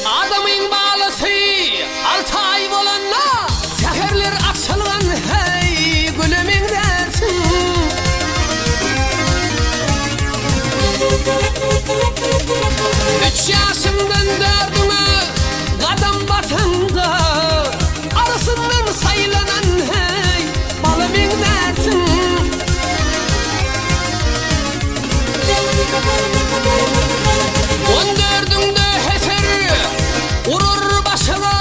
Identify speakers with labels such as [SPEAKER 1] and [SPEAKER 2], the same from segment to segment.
[SPEAKER 1] Adamın bağlısı 6 ay bolanla seherler açılgan hey gülümün dersin. 3 yaşımdan 4'üme kadam batanda arasından sayılanan hey balımın dersin. 14'ünde heser vurur başına,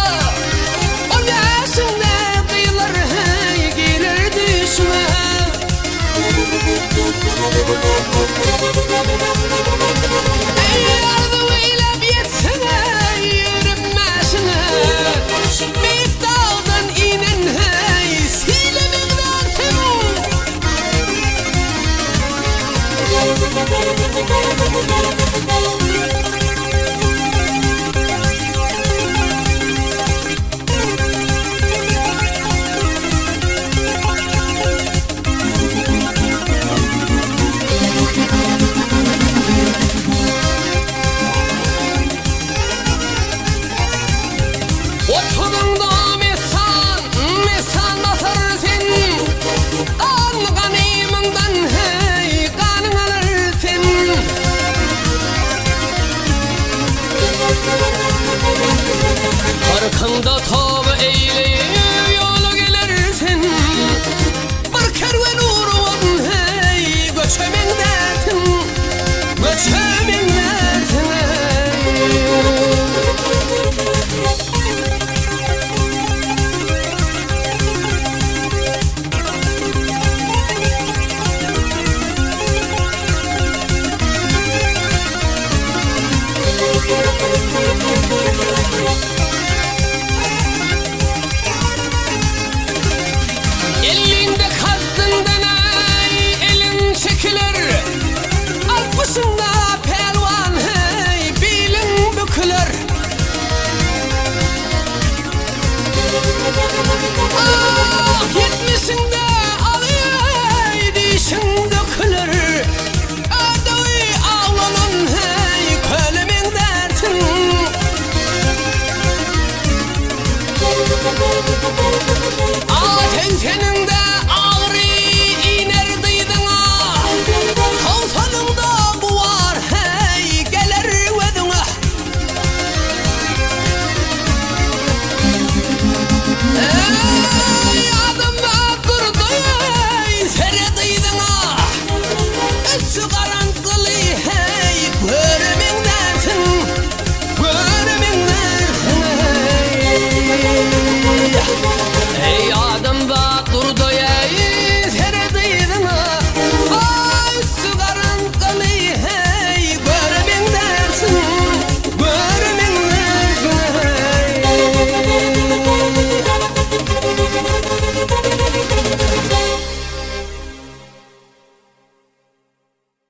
[SPEAKER 1] 10 yaşında kıyılar hey gelir düşme. Ey ardı eylep yetsene yürünmesine, büyük dağdan inen hey silemin dertim.